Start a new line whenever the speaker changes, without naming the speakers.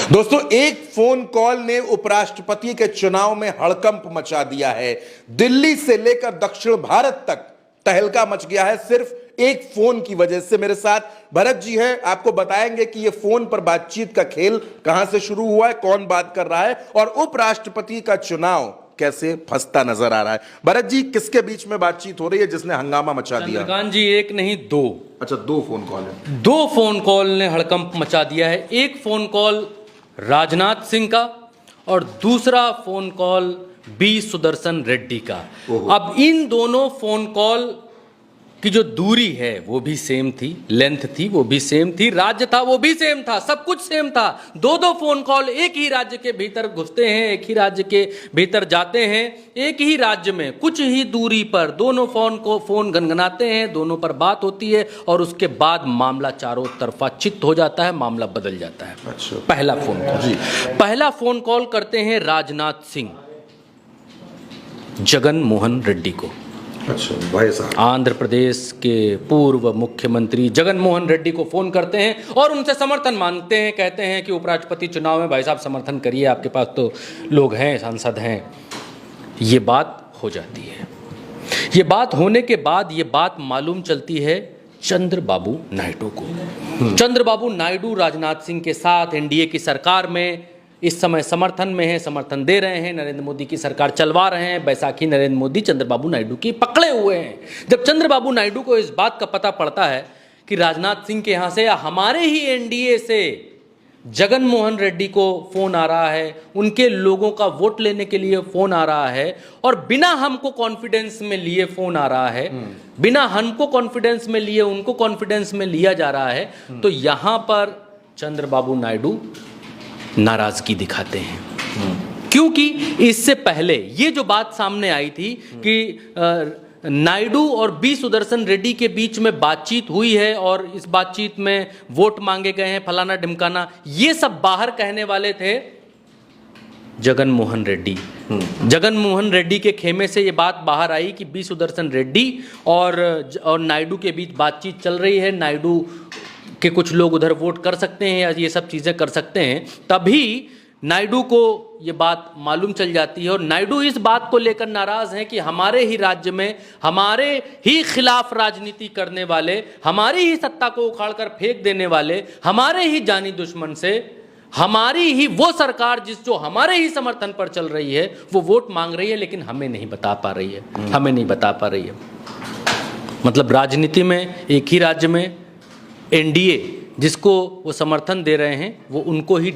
दोस्तों, एक phone call ने उपराष्ट्रपति के चुनाव में हड़कंप मचा दिया है। दिल्ली से लेकर दक्षिण भारत तक तहलका मच गया है सिर्फ एक फोन की वजह से। मेरे साथ भरत जी हैं, आपको बताएंगे कि यह फोन पर बातचीत का खेल कहां से शुरू हुआ है, कौन बात कर रहा है और उपराष्ट्रपति का चुनाव कैसे फंसता नजर आ रहा है। भरत जी, किसके बीच में बातचीत हो रही है जिसने हंगामा मचा दिया?
चंद्रकांत जी, एक नहीं दो।
अच्छा, दो फोन कॉल है।
दो फोन कॉल ने हड़कंप मचा दिया है। एक फोन कॉल राजनाथ सिंह का और दूसरा phone call B Sudarshan Reddy का। अब इन दोनों फोन कॉल की जो दूरी है वो भी सेम थी, लेंथ थी वो भी सेम थी, राज्य था वो भी सेम था, सब कुछ सेम था। दो फोन कॉल एक ही राज्य के भीतर घुसते हैं, एक ही राज्य के भीतर जाते हैं, एक ही राज्य में कुछ ही दूरी पर दोनों फोन गनगनाते हैं, दोनों पर बात होती है और उसके बाद मामला चारों तरफा चित्त हो जाता है, मामला बदल जाता है।
अच्छा।
पहला फोन कॉल पहला फोन कॉल करते हैं राजनाथ सिंह जगन मोहन रेड्डी को।
अच्छा, भाई साहब
आंध्र प्रदेश के पूर्व मुख्यमंत्री जगन मोहन रेड्डी को फोन करते हैं और उनसे समर्थन मांगते हैं। कहते हैं कि उपराष्ट्रपति चुनाव में भाई साहब समर्थन करिए, आपके पास तो लोग हैं, सांसद हैं। ये बात हो जाती है। ये बात होने के बाद ये बात मालूम चलती है चंद्रबाबू नायडू को। चंद्रबाबू नायडू राजनाथ सिंह के साथ एनडीए की सरकार में इस समय समर्थन में है, समर्थन दे रहे हैं, नरेंद्र मोदी की सरकार चलवा रहे हैं। बैसाखी नरेंद्र मोदी चंद्रबाबू नायडू की पकड़े हुए हैं। जब चंद्रबाबू नायडू को इस बात का पता पड़ता है कि राजनाथ सिंह के यहाँ से या हमारे ही एनडीए से जगन मोहन रेड्डी को फोन आ रहा है, उनके लोगों का वोट लेने के लिए फोन आ रहा है और बिना हमको कॉन्फिडेंस में लिए फोन आ रहा है, बिना हमको कॉन्फिडेंस में लिए उनको कॉन्फिडेंस में लिया जा रहा है, तो यहां पर चंद्रबाबू नायडू नाराजगी दिखाते हैं। क्योंकि इससे पहले ये जो बात सामने आई थी कि नायडू और बी सुदर्शन रेड्डी के बीच में बातचीत हुई है और इस बातचीत में वोट मांगे गए हैं, फलाना ढिमकाना, ये सब बाहर कहने वाले थे जगन मोहन रेड्डी। जगन मोहन रेड्डी के खेमे से ये बात बाहर आई कि बी सुदर्शन रेड्डी और नायडू के बीच बातचीत चल रही है, नायडू कि कुछ लोग उधर वोट कर सकते हैं या ये सब चीज़ें कर सकते हैं। तभी नायडू को ये बात मालूम चल जाती है और नायडू इस बात को लेकर नाराज हैं कि हमारे ही राज्य में हमारे ही खिलाफ राजनीति करने वाले, हमारी ही सत्ता को उखाड़कर फेंक देने वाले, हमारे ही जानी दुश्मन से हमारी ही वो सरकार जो हमारे ही समर्थन पर चल रही है वो वोट मांग रही है, लेकिन हमें नहीं बता पा रही है, हमें नहीं बता पा रही है। मतलब राजनीति में एक ही राज्य में एनडीए जिसको वो समर्थन दे रहे हैं वो उनको ही